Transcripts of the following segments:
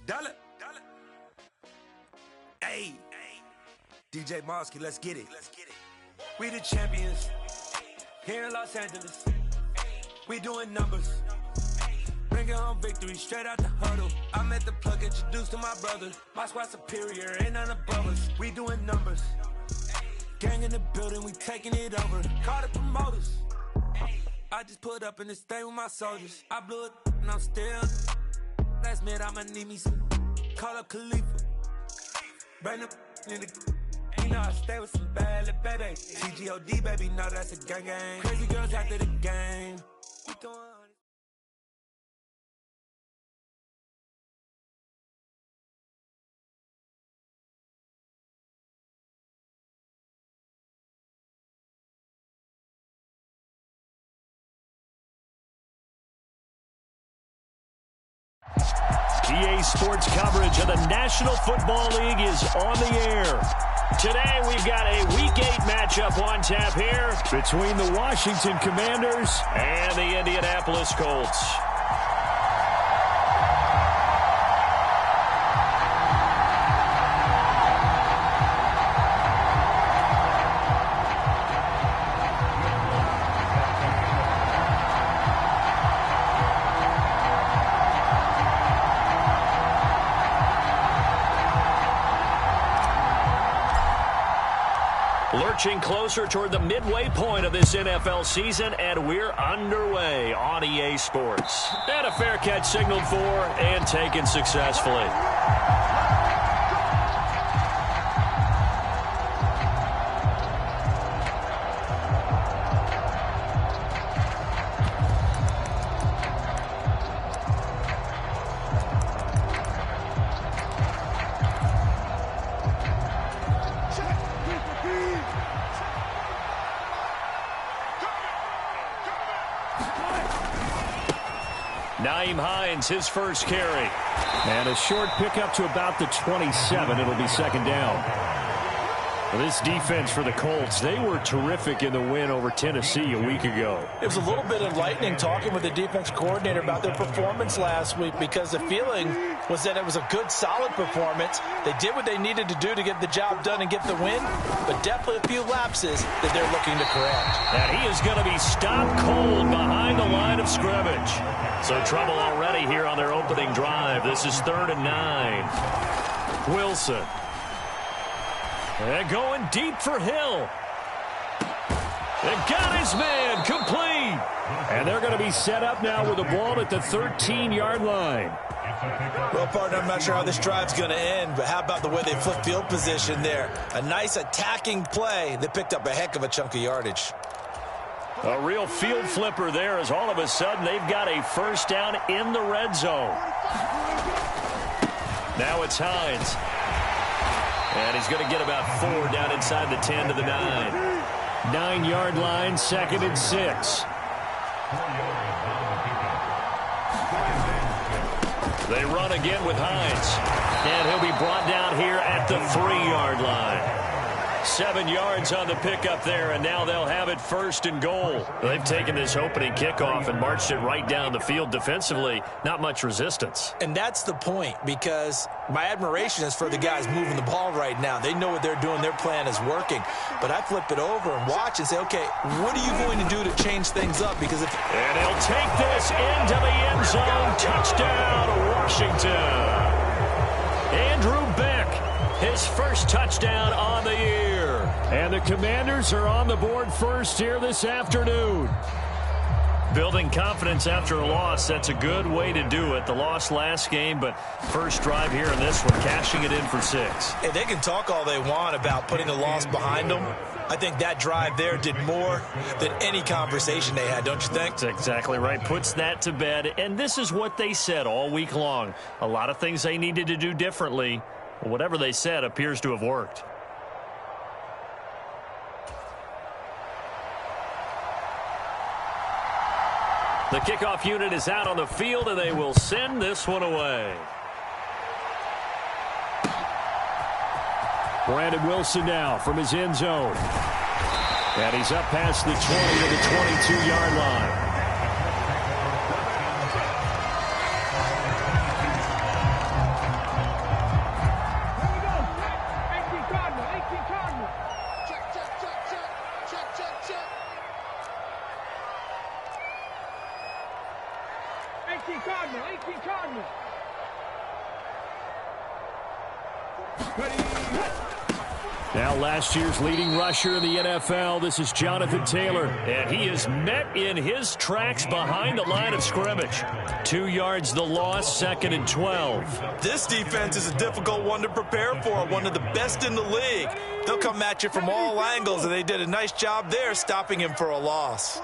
Dollar. Hey, DJ Mosky, let's get it. We the champions here in Los Angeles. We doing numbers. Bringing home victory straight out the huddle. I met the plug, introduced to my brother. My squad superior, ain't none above us. We doing numbers. Gang in the building, we taking it over. Call the promoters. I just put up in this thing with my soldiers. I blew it and I'm still. Last minute I'ma need me some. Call up Khalifa. Bring them in the. You know I stay with some bad little baby. CGOD baby, know that's a gang gang. Crazy girls after the game. We doing. EA Sports coverage of the National Football League is on the air. Today we've got a Week 8 matchup on tap here between the Washington Commanders and the Indianapolis Colts. Lurching closer toward the midway point of this NFL season, and we're underway on EA Sports. And a fair catch signaled for and taken successfully. Nyheim Hines, his first carry. And a short pickup to about the 27. It'll be second down. Well, this defense for the Colts, they were terrific in the win over Tennessee a week ago. It was a little bit enlightening talking with the defense coordinator about their performance last week, because the feeling was that it was a good, solid performance. They did what they needed to do to get the job done and get the win, but definitely a few lapses that they're looking to correct. And he is going to be stopped cold behind the line of scrimmage. So trouble already here on their opening drive. This is 3rd and 9. Wilson. And going deep for Hill. They got his man complete. And they're going to be set up now with the ball at the 13-yard line. Well, partner, I'm not sure how this drive's going to end, but how about the way they flip field position there? A nice attacking play. They picked up a heck of a chunk of yardage. A real field flipper there, as all of a sudden they've got a first down in the red zone. Now it's Hines. And he's going to get about 4 down inside the 10 to the 9. 9-yard line, 2nd and 6. They run again with Hines. And he'll be brought down here at the 3-yard line. 7 yards on the pickup there, and now they'll have it 1st and goal. They've taken this opening kickoff and marched it right down the field defensively. Not much resistance. And that's the point, because my admiration is for the guys moving the ball right now. They know what they're doing. Their plan is working. But I flip it over and watch and say, okay, what are you going to do to change things up? Because if... And he'll take this into the end zone. Touchdown, Washington. Andrew Beck, his first touchdown on the year. And the Commanders are on the board first here this afternoon. Building confidence after a loss, that's a good way to do it. The loss last game, but first drive here in this one, cashing it in for 6. And they can talk all they want about putting the loss behind them. I think that drive there did more than any conversation they had, don't you think? That's exactly right. Puts that to bed. And this is what they said all week long. A lot of things they needed to do differently. Whatever they said appears to have worked. The kickoff unit is out on the field, and they will send this one away. Brandon Wilson now from his end zone. And he's up past the 20 to the 22-yard line. 18 Cardinal. Now last year's leading rusher in the NFL, this is Jonathan Taylor. And he is met in his tracks behind the line of scrimmage. 2 yards the loss, 2nd and 12. This defense is a difficult one to prepare for, one of the best in the league. They'll come at you from all angles, and they did a nice job there stopping him for a loss.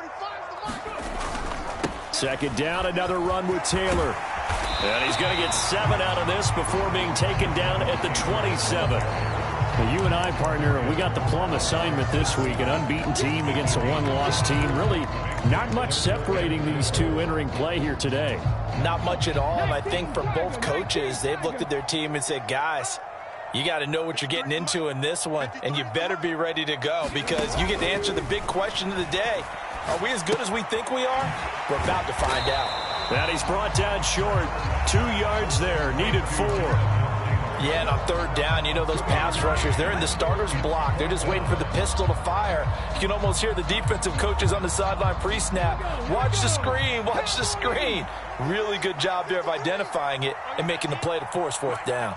2nd down, another run with Taylor. And he's going to get 7 out of this before being taken down at the 27. Well, you and I, partner, we got the plum assignment this week, an unbeaten team against a one-loss team. Really not much separating these two entering play here today. Not much at all, and I think for both coaches, they've looked at their team and said, guys, you got to know what you're getting into in this one, and you better be ready to go because you get to answer the big question of the day. Are we as good as we think we are? We're about to find out. And he's brought down short. 2 yards there, needed 4. Yeah, and on 3rd down, you know those pass rushers, they're in the starter's block. They're just waiting for the pistol to fire. You can almost hear the defensive coaches on the sideline pre-snap. Watch the screen, watch the screen. Really good job there of identifying it and making the play to force 4th down.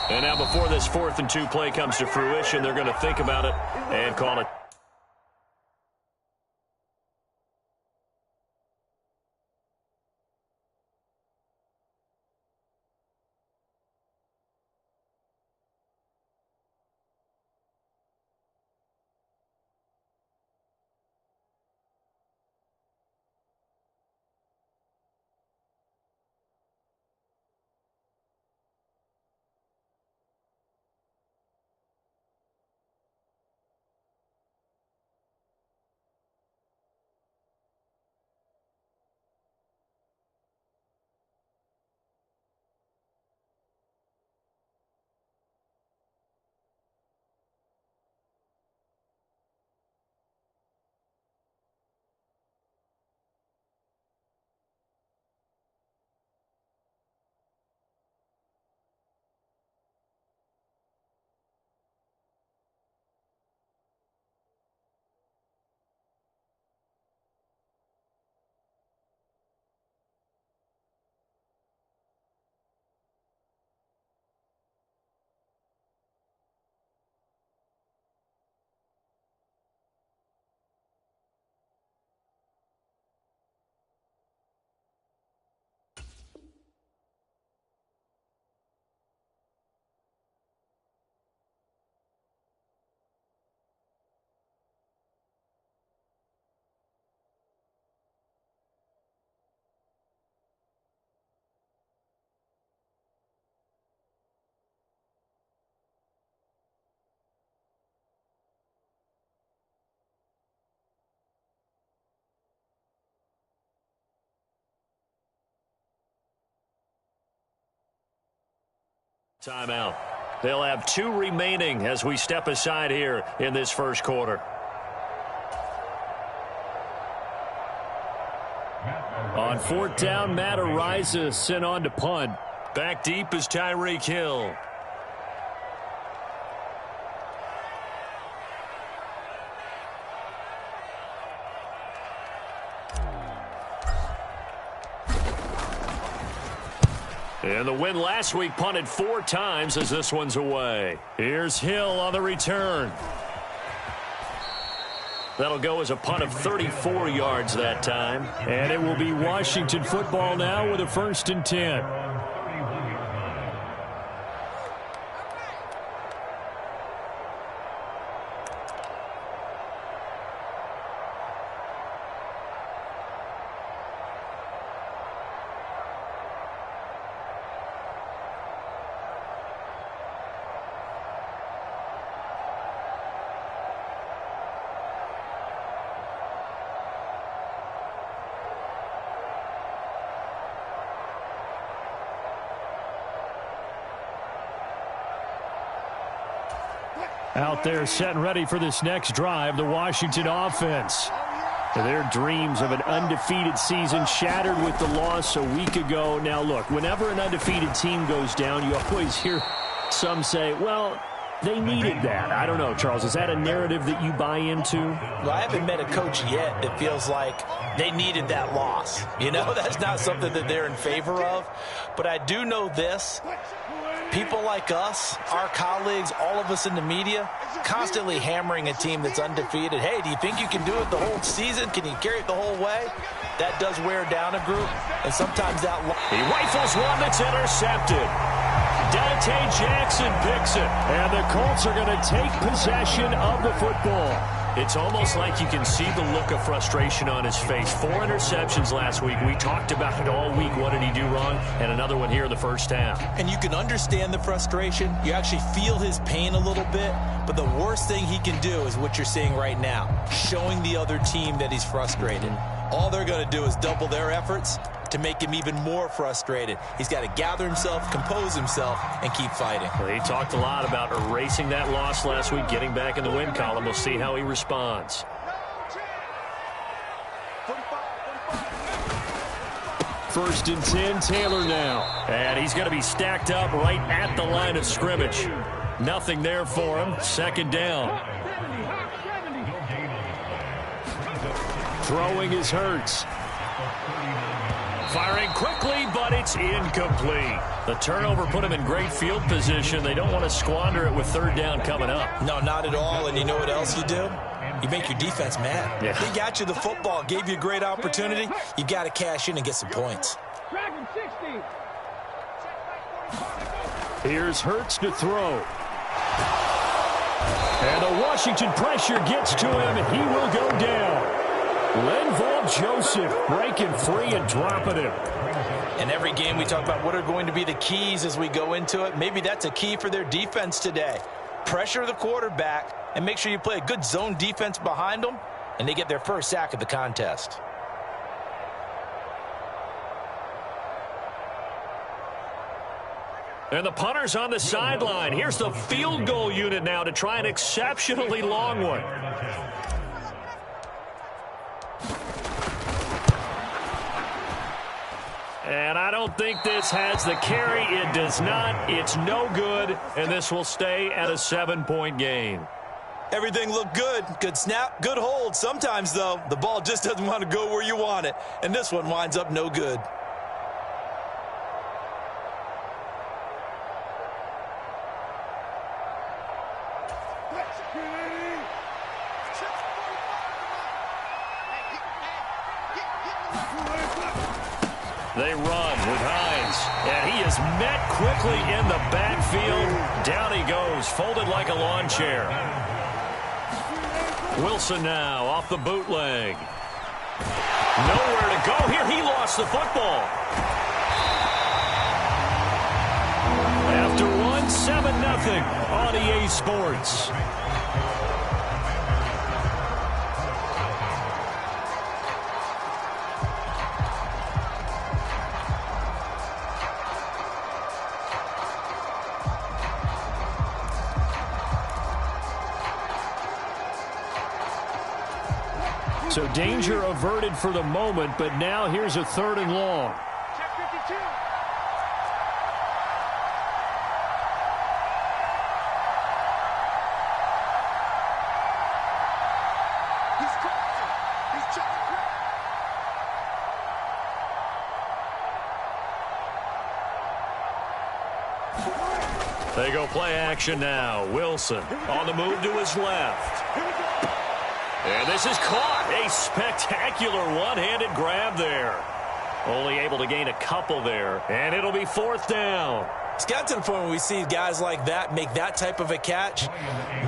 And now before this 4th and 2 play comes to fruition, they're going to think about it and call it. Timeout. They'll have 2 remaining as we step aside here in this first quarter. On 4th down, Matt Araiza sent on to punt. Back deep is Tyreek Hill. And the win last week punted 4 times as this one's away. Here's Hill on the return. That'll go as a punt of 34 yards that time. And it will be Washington football now with a 1st and 10. Out there set and ready for this next drive, the Washington offense. Their dreams of an undefeated season shattered with the loss a week ago. Now, look, whenever an undefeated team goes down, you always hear Some say, well, they needed that. I don't know, Charles. Is that a narrative that you buy into? Well, I haven't met a coach yet that feels like they needed that loss. You know, that's not something that they're in favor of. But I do know this. People like us, our colleagues, all of us in the media, constantly hammering a team that's undefeated. Hey, do you think you can do it the whole season? Can you carry it the whole way? That does wear down a group, and sometimes that... He rifles one that's intercepted. Dante Jackson picks it, and the Colts are going to take possession of the football. It's almost like you can see the look of frustration on his face. 4 interceptions last week. We talked about it all week. What did he do wrong? And another one here in the first half. And you can understand the frustration. You actually feel his pain a little bit. But the worst thing he can do is what you're seeing right now, showing the other team that he's frustrated. All they're going to do is double their efforts to make him even more frustrated. He's got to gather himself, compose himself, and keep fighting. Well, he talked a lot about erasing that loss last week, getting back in the win column. We'll see how he responds. First and 10, Taylor now. And he's going to be stacked up right at the line of scrimmage. Nothing there for him. Second down. Throwing is Hurts. Firing quickly, but it's incomplete. The turnover put him in great field position. They don't want to squander it with third down coming up. No, not at all. And you know what else you do? You make your defense mad. Yeah. They got you the football, gave you a great opportunity. You got to cash in and get some points. Here's Hurts to throw. And the Washington pressure gets to him, and he will go down. Linval Joseph breaking free and dropping him. And every game we talk about what are going to be the keys as we go into it. Maybe that's a key for their defense today. Pressure the quarterback and make sure you play a good zone defense behind them, and they get their first sack of the contest. And the punter's on the sideline. Here's the field goal unit now to try an exceptionally long one. And I don't think this has the carry. It does not. It's no good. And this will stay at a 7-point game. Everything looked good. Good snap, good hold. Sometimes, though, the ball just doesn't want to go where you want it. And this one winds up no good. They run with Hines, and he is met quickly in the backfield. Down he goes, folded like a lawn chair. Wilson now off the bootleg. Nowhere to go here. He lost the football. After 7-0 on EA Sports. So danger averted for the moment, but now here's a 3rd and long. They go play action now. Wilson on the move to his left. And this is caught. A spectacular one-handed grab there. Only able to gain a couple there. And it'll be 4th down. It's got to the point where we see guys like that make that type of a catch.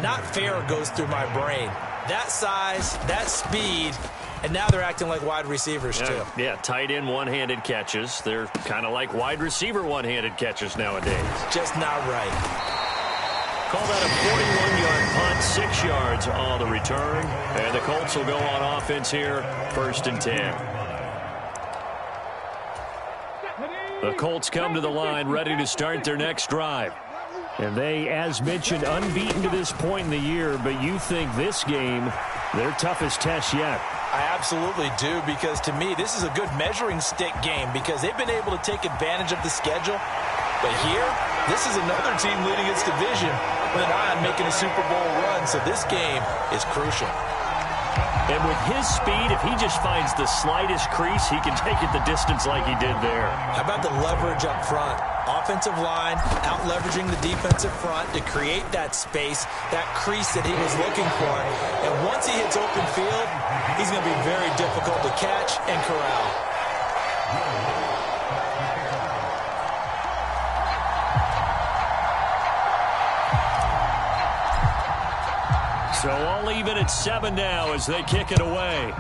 Not fair goes through my brain. That size, that speed, and now they're acting like wide receivers too. Yeah, tight end one-handed catches. They're kind of like wide receiver one-handed catches nowadays. Just not right. Call that a 41-yard punt, 6 yards on the return. And the Colts will go on offense here, 1st and 10. The Colts come to the line ready to start their next drive. And they, as mentioned, unbeaten to this point in the year, but you think this game, their toughest test yet. I absolutely do, because to me, this is a good measuring stick game because they've been able to take advantage of the schedule. But here, This is another team leading its division with an eye on making a Super Bowl run, so this game is crucial. And with his speed, if he just finds the slightest crease, he can take it the distance like he did there. How about the leverage up front? Offensive line out-leveraging the defensive front to create that space, that crease that he was looking for. And once he hits open field, he's going to be very difficult to catch and corral. So all even at 7 now as they kick it away.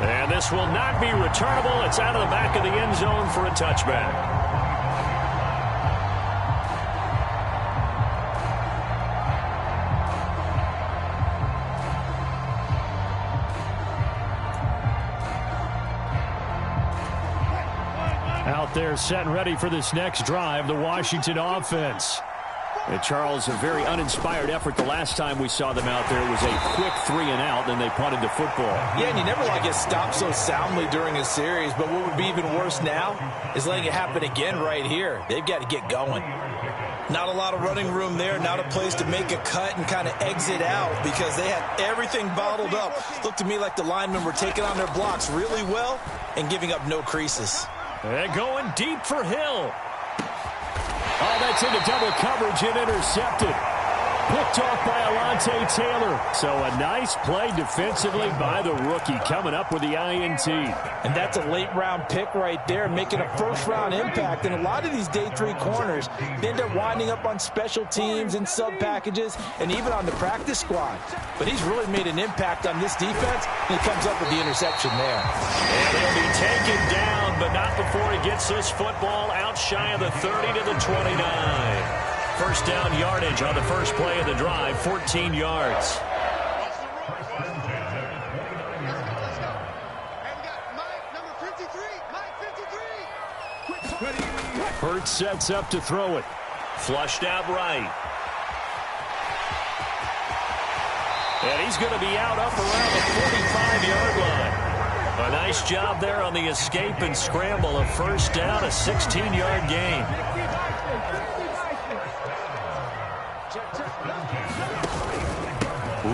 And this will not be returnable. It's out of the back of the end zone for a touchback. Out there set and ready for this next drive, the Washington offense. And Charles, a very uninspired effort the last time we saw them out there. It was a quick 3 and out, then they punted the football. Yeah, and you never want to get stopped so soundly during a series, but what would be even worse now is letting it happen again right here. They've got to get going. Not a lot of running room there, not a place to make a cut and kind of exit out because they had everything bottled up. Looked to me like the linemen were taking on their blocks really well and giving up no creases. And going deep for Hill. Oh, that's into double coverage and intercepted. Picked off by Alontae Taylor. So a nice play defensively by the rookie coming up with the INT. And that's a late-round pick right there, making a first-round impact. And a lot of these day 3 corners end up winding up on special teams and sub-packages and even on the practice squad. But he's really made an impact on this defense, and he comes up with the interception there. And he'll be taken down, but not before he gets this football out shy of the 30 to the 29. First down yardage on the first play of the drive, 14 yards. Hurts sets up to throw it. Flushed out right. And he's going to be out up around the 45-yard line. A nice job there on the escape and scramble. A first down, a 16-yard gain.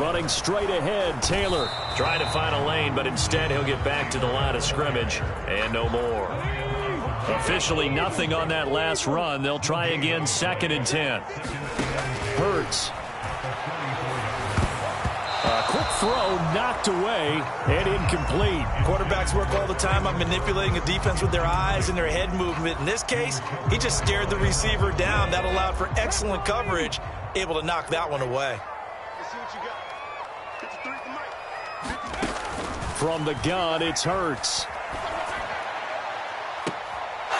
Running straight ahead, Taylor trying to find a lane, but instead he'll get back to the line of scrimmage and no more. Officially nothing on that last run. They'll try again, 2nd and 10. Hurts. A quick throw knocked away and incomplete. Quarterbacks work all the time on manipulating a defense with their eyes and their head movement. In this case, he just stared the receiver down. That allowed for excellent coverage, able to knock that one away. From the gun, it's Hurts.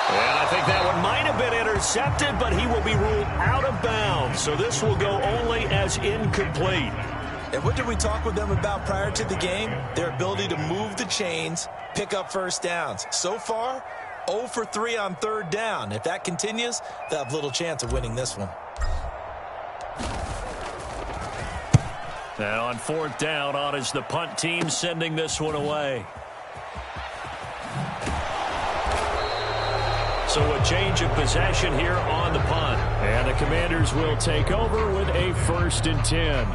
And I think that one might have been intercepted, but he will be ruled out of bounds. So this will go only as incomplete. And what did we talk with them about prior to the game? Their ability to move the chains, pick up first downs. So far, 0 for 3 on 3rd down. If that continues, they'll have little chance of winning this one. And on 4th down, on is the punt team sending this one away. So a change of possession here on the punt. And the Commanders will take over with a 1st and 10.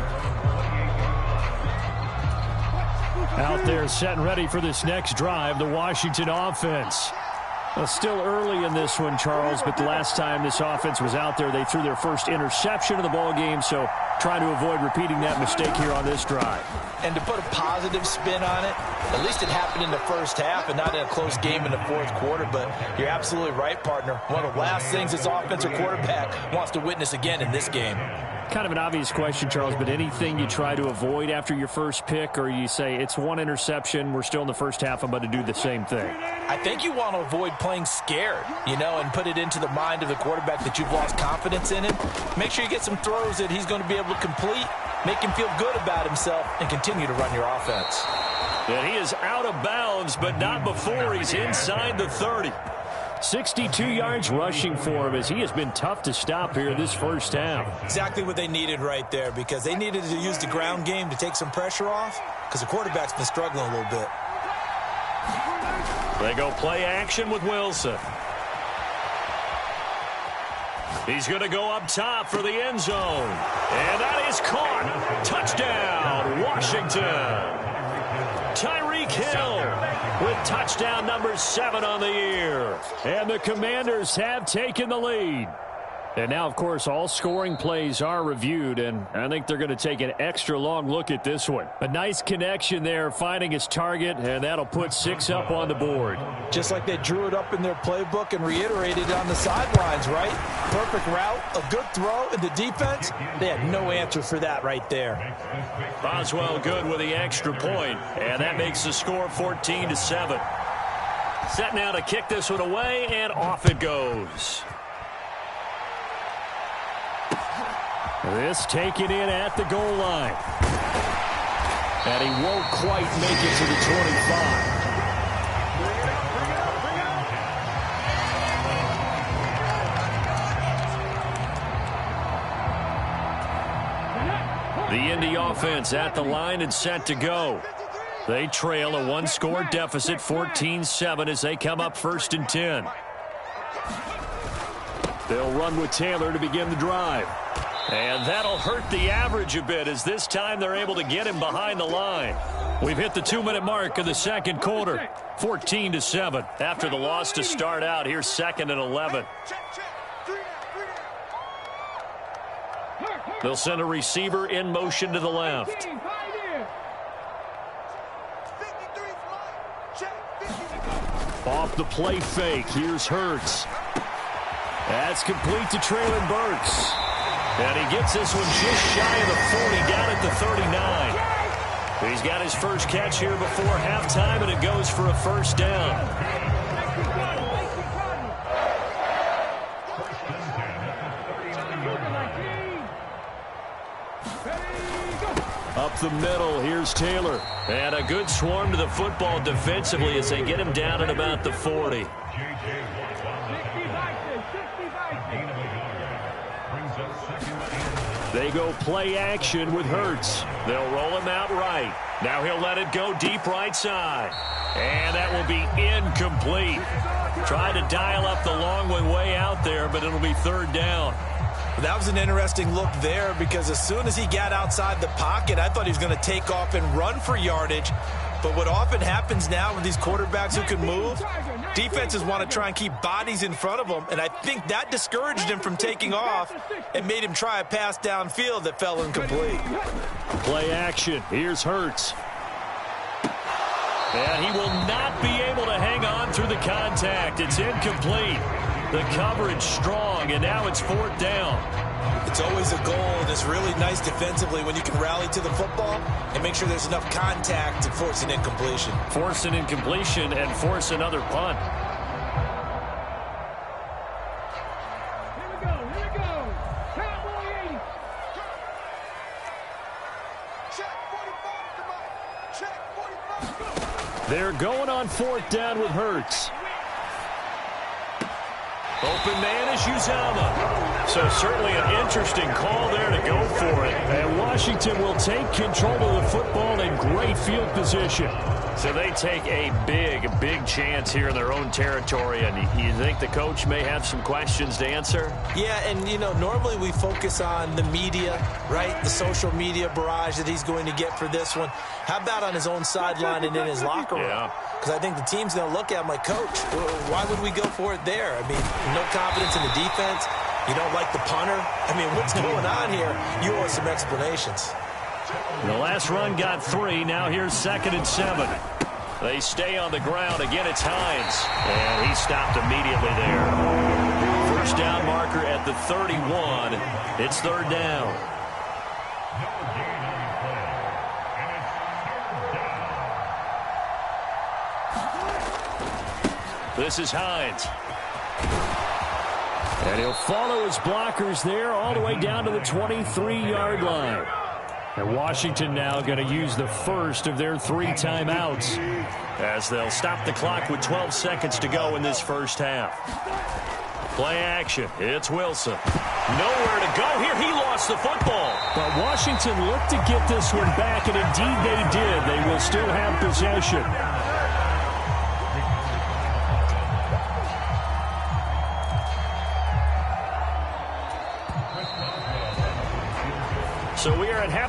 Out there set and ready for this next drive, the Washington offense. Well, still early in this one, Charles, but the last time this offense was out there, they threw their first interception of the ball game, so trying to avoid repeating that mistake here on this drive. And to put a positive spin on it, at least it happened in the first half and not in a close game in the 4th quarter, but you're absolutely right, partner. One of the last things this offensive quarterback wants to witness again in this game. Kind of an obvious question, Charles, but anything you try to avoid after your first pick, or you say it's one interception, we're still in the first half, I'm about to do the same thing? I think you want to avoid playing scared, and put it into the mind of the quarterback that you've lost confidence in him. Make sure you get some throws that he's going to be able to complete, make him feel good about himself, and continue to run your offense. And he is out of bounds, but not before he's inside the 30. 62 yards rushing for him as he has been tough to stop here this first half. Exactly what they needed right there, because they needed to use the ground game to take some pressure off because the quarterback's been struggling a little bit. They go play action with Wilson. He's going to go up top for the end zone. And that is caught. Touchdown, Washington. Tyreek Hill with touchdown number 7 on the year. And the Commanders have taken the lead. And now, of course, all scoring plays are reviewed, and I think they're going to take an extra long look at this one. A nice connection there, finding his target, and that'll put 6 up on the board. Just like they drew it up in their playbook and reiterated on the sidelines, right? Perfect route, a good throw, and the defense, they had no answer for that right there. Boswell good with the extra point, and that makes the score 14-7. Set now to kick this one away, and off it goes. This taken in at the goal line. And he won't quite make it to the 25. The Indy offense at the line and set to go. They trail a 1-score deficit, 14-7, as they come up 1st and 10. They'll run with Taylor to begin the drive. And that'll hurt the average a bit, as this time they're able to get him behind the line. We've hit the 2-minute mark of the second quarter. 14-7 after the loss to start out. Here's 2nd and 11. They'll send a receiver in motion to the left. Off the play fake. Here's Hurts. That's complete to Treylon Burks. And he gets this one just shy of the 40, down at the 39. He's got his first catch here before halftime, and it goes for a 1st down. Up the middle, here's Taylor. And a good swarm to the football defensively as they get him down at about the 40. They go play action with Hurts. They'll roll him out right. Now he'll let it go deep right side. And that will be incomplete. Tried to dial up the long way out there, but it'll be 3rd down. That was an interesting look there, because as soon as he got outside the pocket, I thought he was going to take off and run for yardage. But what often happens now with these quarterbacks who can move, defenses want to try and keep bodies in front of them, and I think that discouraged him from taking off and made him try a pass downfield that fell incomplete. Play action. Here's Hurts. And he will not be able to hang on through the contact. It's incomplete. The coverage strong, and now it's 4th down. It's always a goal, and it's really nice defensively when you can rally to the football and make sure there's enough contact to force an incompletion. Force an incompletion and force another punt. Here we go. Cowboy 80. Check 45, come on. Check 45. They're going on 4th down with Hurts. Open man is Uzomah. So certainly an interesting call there to go for it. And Washington will take control of the football in great field position. So they take a big chance here in their own territory. And you think the coach may have some questions to answer? Yeah, and, you know, normally we focus on the media, right? The social media barrage that he's going to get for this one. How about on his own sideline and in his locker room? Yeah. Because I think the team's going to look at him like, Coach, why would we go for it there? I mean, no confidence in the defense. You don't like the punter. I mean, what's going on here? You owe us some explanations. The last run got 3. Now here's 2nd and 7. They stay on the ground. Again, it's Hines. And he stopped immediately there. 1st down marker at the 31. It's 3rd down. This is Hines. And he'll follow his blockers there all the way down to the 23-yard line. And Washington now going to use the first of their 3 timeouts as they'll stop the clock with 12 seconds to go in this first half. Play action. It's Wilson. Nowhere to go here. He lost the football. But Washington looked to get this one back, and indeed they did. They will still have possession.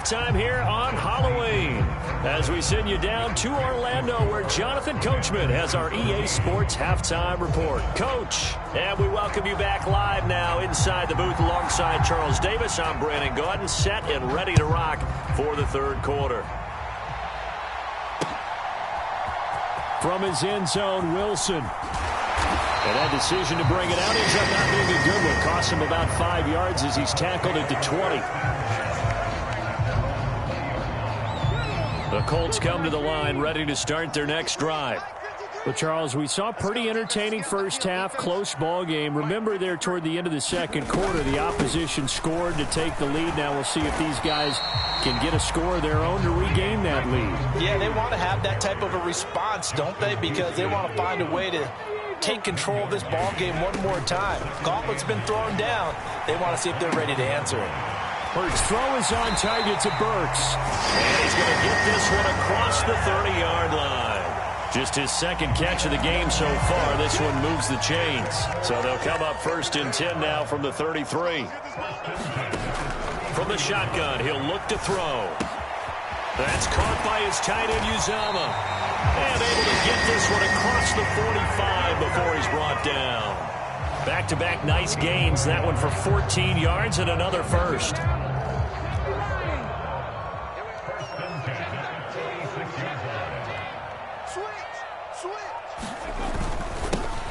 halftime here on Halloween as we send you down to Orlando where Jonathan Coachman has our EA Sports Halftime Report. Coach, and we welcome you back live now inside the booth alongside Charles Davis. I'm Brandon Gaudin, set and ready to rock for the third quarter. From his end zone, Wilson. And that decision to bring it out ends up not being a good one. Cost him about 5 yards as he's tackled at the 20. The Colts come to the line, ready to start their next drive. Well, Charles, we saw a pretty entertaining first half, close ball game. Remember there toward the end of the second quarter, the opposition scored to take the lead. Now we'll see if these guys can get a score of their own to regain that lead. Yeah, they want to have that type of a response, don't they? Because they want to find a way to take control of this ball game one more time. Gauntlet's been thrown down. They want to see if they're ready to answer it. Burks' throw is on target to Burks. And he's going to get this one across the 30-yard line. Just his second catch of the game so far. This one moves the chains. So they'll come up 1st and 10 now from the 33. From the shotgun, he'll look to throw. That's caught by his tight end, Uzomah. And able to get this one across the 45 before he's brought down. Back-to-back nice gains. That one for 14 yards and another first.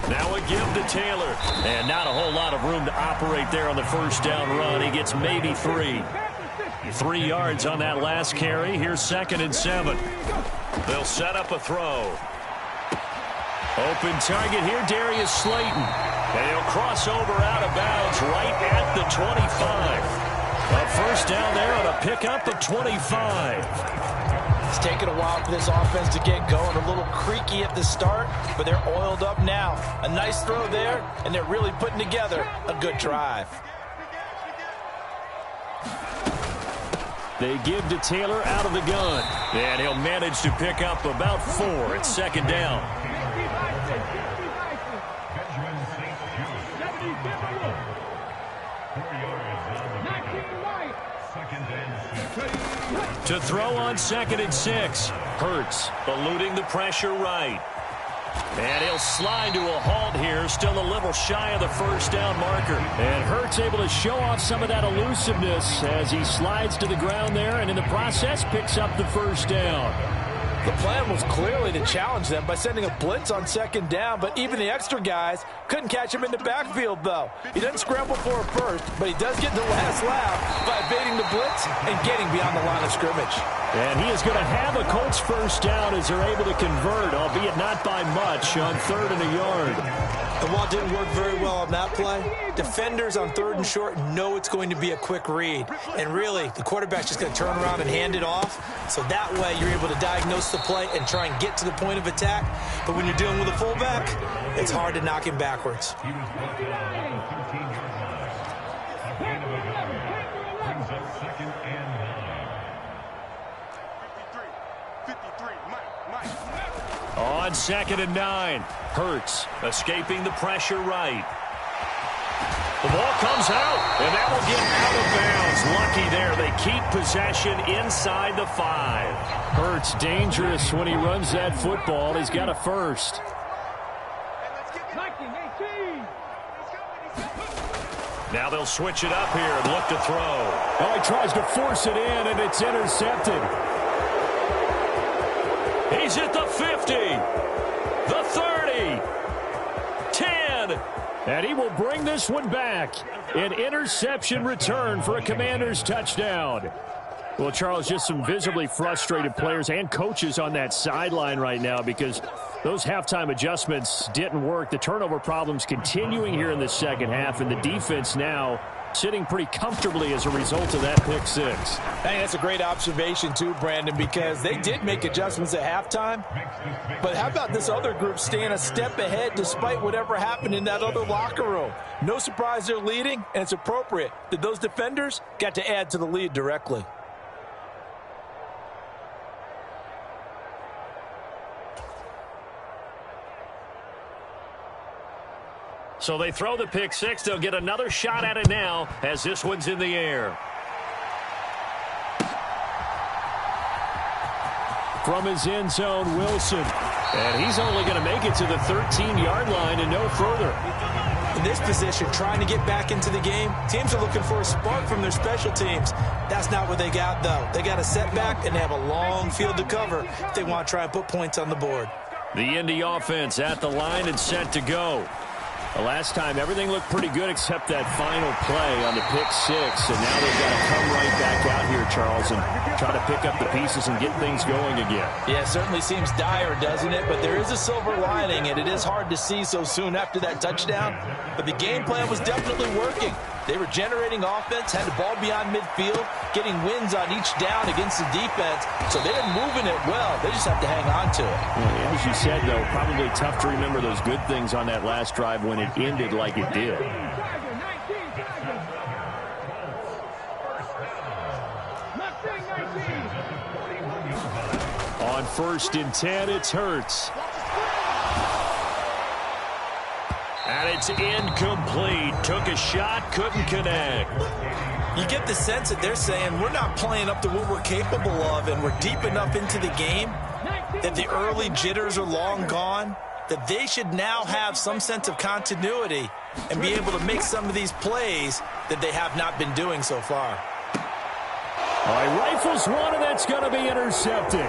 Now a give to Taylor. And not a whole lot of room to operate there on the first down run. He gets maybe 3. 3 yards on that last carry. Here's 2nd and 7. They'll set up a throw. Open target here, Darius Slayton. And he'll cross over out of bounds right at the 25. A first down there on a pickup of 25. It's taken a while for this offense to get going. A little creaky at the start, but they're oiled up now. A nice throw there, and they're really putting together a good drive. They give to Taylor out of the gun. And he'll manage to pick up about 4 at 2nd down. To throw on 2nd and 6. Hurts eluding the pressure right. And he'll slide to a halt here. Still a little shy of the first down marker. And Hurts able to show off some of that elusiveness as he slides to the ground there and in the process picks up the first down. The plan was clearly to challenge them by sending a blitz on 2nd down, but even the extra guys couldn't catch him in the backfield, though. He doesn't scramble for a first, but he does get the last laugh by evading the blitz and getting beyond the line of scrimmage. And he is going to have a Colts first down as they're able to convert, albeit not by much, on 3rd and a yard. And while it didn't work very well on that play, defenders on 3rd and short know it's going to be a quick read. And really, the quarterback's just going to turn around and hand it off. So that way, you're able to diagnose the play and try and get to the point of attack. But when you're dealing with a fullback, it's hard to knock him backwards. On 2nd and 9. Hurts escaping the pressure right. The ball comes out, and that will get out of bounds. Lucky there. They keep possession inside the 5. Hurts dangerous when he runs that football. He's got a first. Now they'll switch it up here and look to throw. Oh, he tries to force it in, and it's intercepted. He's at the 50, the 30, 10. And he will bring this one back. An interception return for a Commanders touchdown. Well, Charles, just some visibly frustrated players and coaches on that sideline right now because those halftime adjustments didn't work. The turnover problems continuing here in the second half, and the defense now sitting pretty comfortably as a result of that pick 6. Hey, that's a great observation too, Brandon, because they did make adjustments at halftime. But how about this other group staying a step ahead despite whatever happened in that other locker room? No surprise they're leading, and it's appropriate that those defenders got to add to the lead directly. So they throw the pick 6. They'll get another shot at it now as this one's in the air. from his end zone, Wilson. And he's only going to make it to the 13-yard line and no further. In this position, trying to get back into the game, teams are looking for a spark from their special teams. That's not what they got, though. They got a setback, and they have a long field to cover if they want to try and put points on the board. The Indy offense at the line and set to go. The last time, everything looked pretty good except that final play on the pick six. And now they've got to come right back out here, Charles, and try to pick up the pieces and get things going again. Yeah, it certainly seems dire, doesn't it? But there is a silver lining, and it is hard to see so soon after that touchdown. But the game plan was definitely working. They were generating offense, had the ball beyond midfield, getting wins on each down against the defense. So they're moving it well. They just have to hang on to it. Well, as you said, though, probably tough to remember those good things on that last drive when it ended like it did. On 1st and 10, it's Hurts. And it's incomplete. Took a shot, couldn't connect. You get the sense that they're saying we're not playing up to what we're capable of, and we're deep enough into the game that the early jitters are long gone, that they should now have some sense of continuity and be able to make some of these plays that they have not been doing so far. All right, rifles one, and that's going to be intercepted.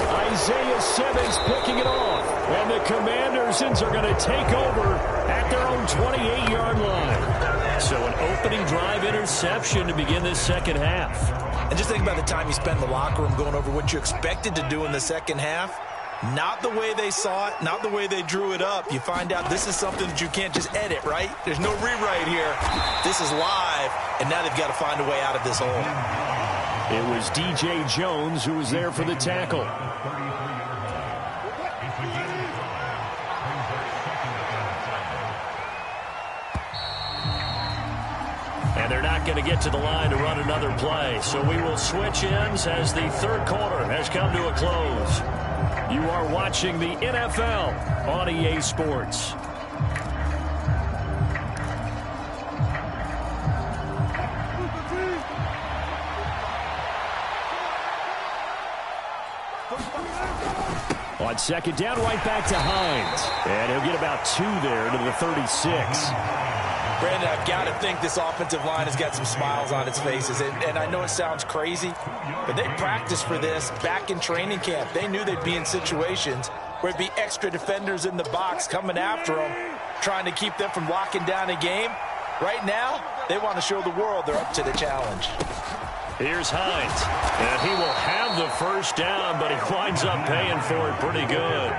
Isaiah Simmons picking it off. And the Commanders are going to take over at their own 28-yard line. So an opening drive interception to begin this second half. And just think about the time you spent in the locker room going over what you expected to do in the second half. Not the way they saw it, not the way they drew it up. You find out this is something that you can't just edit, right? There's no rewrite here. This is live, and now they've got to find a way out of this hole. It was DJ Jones who was there for the tackle. And they're not going to get to the line to run another play. So we will switch ends as the third quarter has come to a close. You are watching the NFL on EA Sports. On second down, right back to Hines. And he'll get about 2 there to the 36. Brandon, I've got to think this offensive line has got some smiles on its faces. And I know it sounds crazy, but they practiced for this back in training camp. They knew they'd be in situations where it'd be extra defenders in the box coming after them, trying to keep them from locking down a game. Right now, they want to show the world they're up to the challenge. Here's Hines, and he will have the first down, but he winds up paying for it pretty good.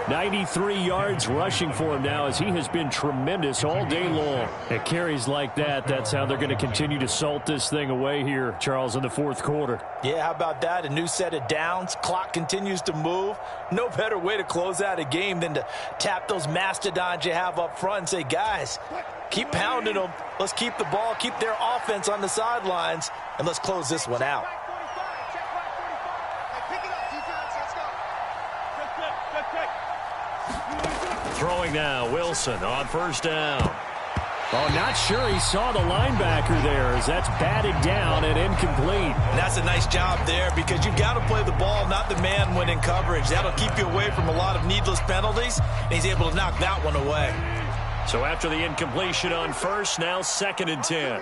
93 yards rushing for him now as he has been tremendous all day long. At carries like that, that's how they're going to continue to salt this thing away here, Charles, in the fourth quarter. Yeah, how about that? A new set of downs. Clock continues to move. No better way to close out a game than to tap those mastodons you have up front and say, guys, keep pounding them. Let's keep the ball, keep their offense on the sidelines, and let's close this one out. Throwing now, Wilson on first down. Oh, not sure he saw the linebacker there as that's batted down and incomplete. And that's a nice job there because you've got to play the ball, not the man when in coverage. That'll keep you away from a lot of needless penalties, and he's able to knock that one away. So after the incompletion on first, now 2nd and 10.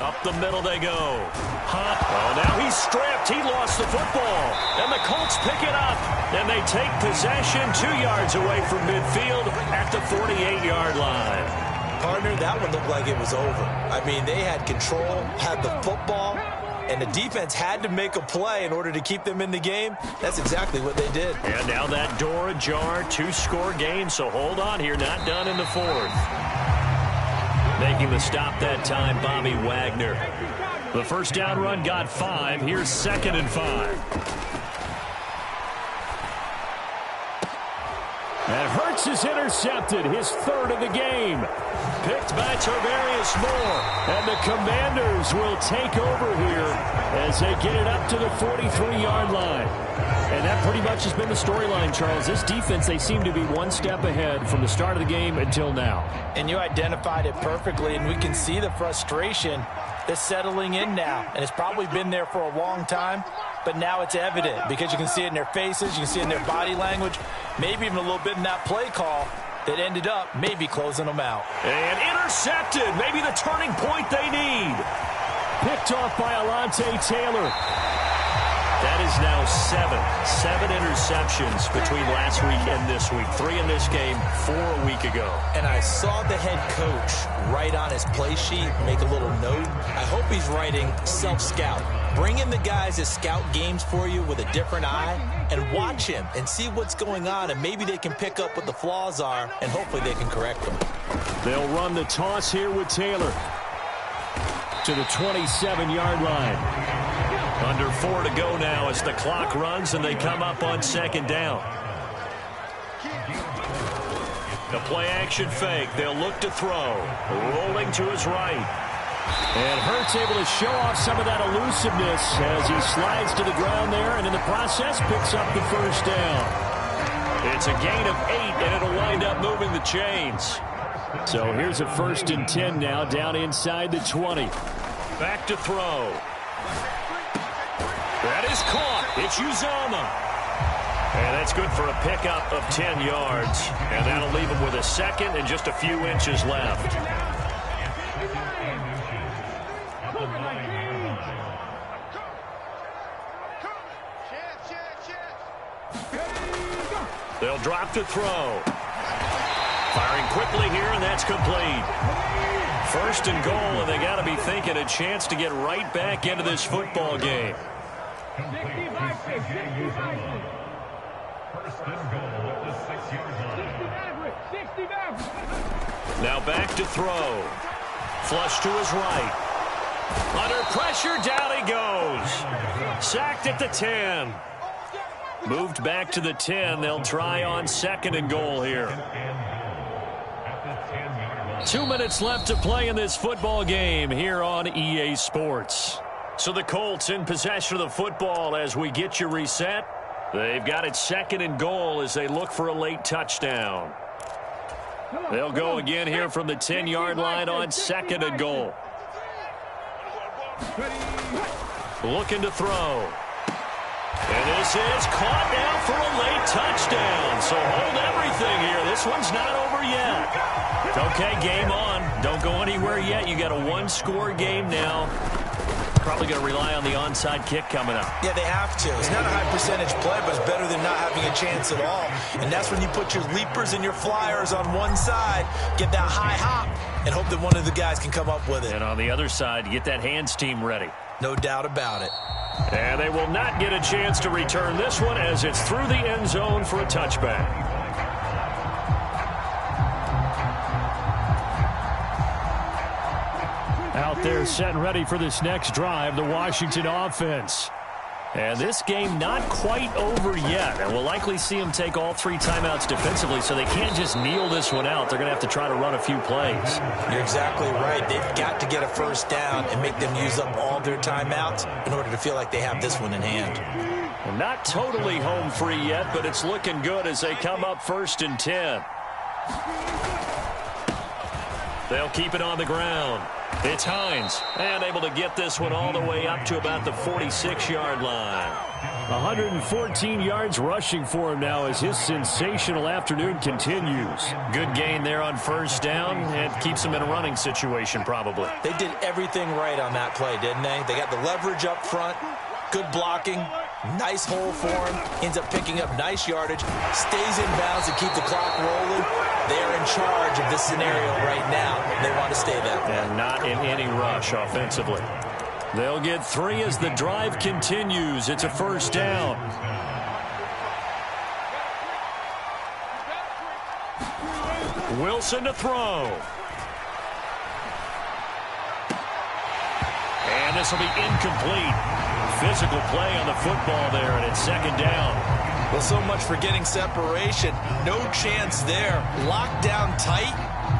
Up the middle they go. Hop. Oh, now he's stripped. He lost the football. And the Colts pick it up. And they take possession 2 yards away from midfield at the 48-yard line. Partner, that one looked like it was over. I mean, they had control, had the football, and the defense had to make a play in order to keep them in the game. That's exactly what they did. And now that door ajar, 2-score game, so hold on here, not done in the fourth. Making the stop that time, Bobby Wagner. The first down run got 5. Here's 2nd and 5. And Hurts is intercepted, his 3rd of the game. Picked by Tarvarius Moore. And the Commanders will take over here as they get it up to the 43-yard line. And that pretty much has been the storyline, Charles. This defense, they seem to be one step ahead from the start of the game until now. And you identified it perfectly, and we can see the frustration is settling in now, and it's probably been there for a long time, but now it's evident because you can see it in their faces, you can see it in their body language, maybe even a little bit in that play call that ended up maybe closing them out. And intercepted, maybe the turning point they need. Picked off by Alontae Taylor. That is now seven interceptions between last week and this week. 3 in this game, 4 a week ago. And I saw the head coach write on his play sheet, make a little note. I hope he's writing self-scout. Bring in the guys that scout games for you with a different eye and watch him and see what's going on, and maybe they can pick up what the flaws are, and hopefully they can correct them. They'll run the toss here with Taylor to the 27-yard line. Under 4 to go now as the clock runs and they come up on second down. The play action fake. They'll look to throw. Rolling to his right. And Hurts able to show off some of that elusiveness as he slides to the ground there and in the process picks up the first down. It's a gain of 8 and it'll wind up moving the chains. So here's a 1st and 10 now down inside the 20. Back to throw. That is caught. It's Uzomah. And that's good for a pickup of 10 yards. And that'll leave him with a second and just a few inches left. They'll drop to throw. Firing quickly here, and that's complete. 1st and goal, and they got to be thinking a chance to get right back into this football game. Now back to throw. Flush to his right. Under pressure, down he goes. Sacked at the 10. Moved back to the 10. They'll try on 2nd and goal here. 2 minutes left to play in this football game here on EA Sports. So the Colts in possession of the football as we get you reset. They've got it 2nd and goal as they look for a late touchdown. They'll go again here from the 10-yard line on 2nd and goal. Looking to throw. And this is caught now for a late touchdown. So hold everything here. This one's not over yet. Okay, game on. Don't go anywhere yet. You got a 1-score game now. Probably going to rely on the onside kick coming up. Yeah, they have to. It's not a high percentage play, but it's better than not having a chance at all. And that's when you put your leapers and your flyers on one side, get that high hop, and hope that one of the guys can come up with it. And on the other side, get that hands team ready. No doubt about it. And they will not get a chance to return this one as it's through the end zone for a touchback. Out there set and ready for this next drive, the Washington offense. And this game not quite over yet. And we'll likely see them take all 3 timeouts defensively, so they can't just kneel this one out. They're going to have to try to run a few plays. You're exactly right. They've got to get a first down and make them use up all their timeouts in order to feel like they have this one in hand. Well, not totally home free yet, but it's looking good as they come up 1st and 10. They'll keep it on the ground. It's Hines, and able to get this one all the way up to about the 46-yard line. 114 yards rushing for him now as his sensational afternoon continues. Good gain there on 1st down, and keeps him in a running situation probably. They did everything right on that play, didn't they? They got the leverage up front, good blocking, nice hole for him, ends up picking up nice yardage, stays in bounds to keep the clock rolling. They are in charge of this scenario right now. They want to stay that way. And not in any rush offensively. They'll get 3 as the drive continues. It's a 1st down. Wilson to throw. And this will be incomplete. Physical play on the football there, and it's 2nd down. Well, so much for getting separation. No chance there. Locked down tight,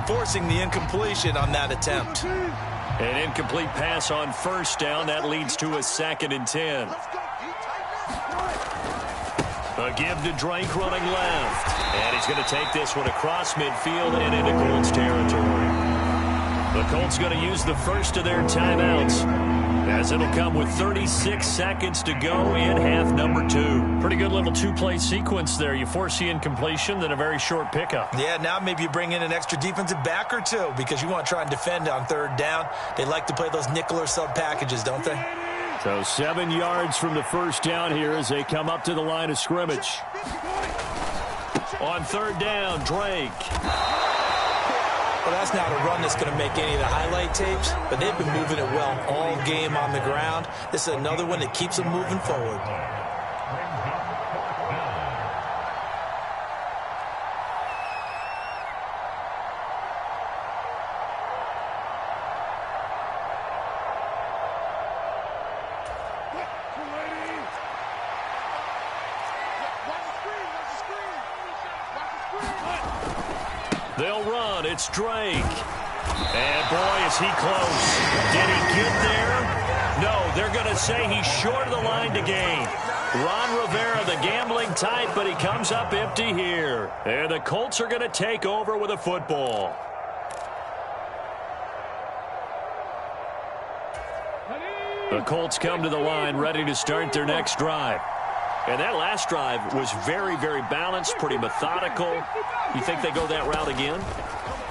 forcing the incompletion on that attempt. An incomplete pass on 1st down. That leads to a 2nd and 10. A give to Drake running left. And he's going to take this one across midfield and into Colts territory. The Colts going to use the first of their timeouts, as it'll come with 36 seconds to go in half number 2. Pretty good little two-play sequence there. You force the incompletion, then a very short pickup. Yeah, now maybe you bring in an extra defensive back or two because you want to try and defend on third down. They like to play those nickel or sub packages, don't they? So 7 yards from the first down here as they come up to the line of scrimmage. On third down, Drake. Well, that's not a run that's going to make any of the highlight tapes, but they've been moving it well all game on the ground. This is another one that keeps them moving forward. They'll run. It's Drake. And, boy, is he close. Did he get there? No, they're going to say he's short of the line to gain. Ron Rivera, the gambling type, but he comes up empty here. And the Colts are going to take over with a football. The Colts come to the line ready to start their next drive. And that last drive was very, very balanced, pretty methodical. You think they go that route again?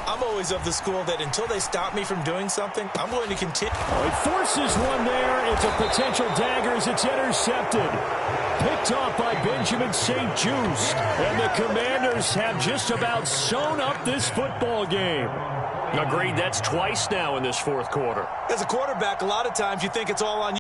I'm always of the school that until they stop me from doing something, I'm going to continue. Oh, he forces one there. It's a potential dagger as it's intercepted. Picked off by Benjamin St. Juste. And the Commanders have just about sewn up this football game. Agreed, that's twice now in this fourth quarter. As a quarterback, a lot of times you think it's all on you.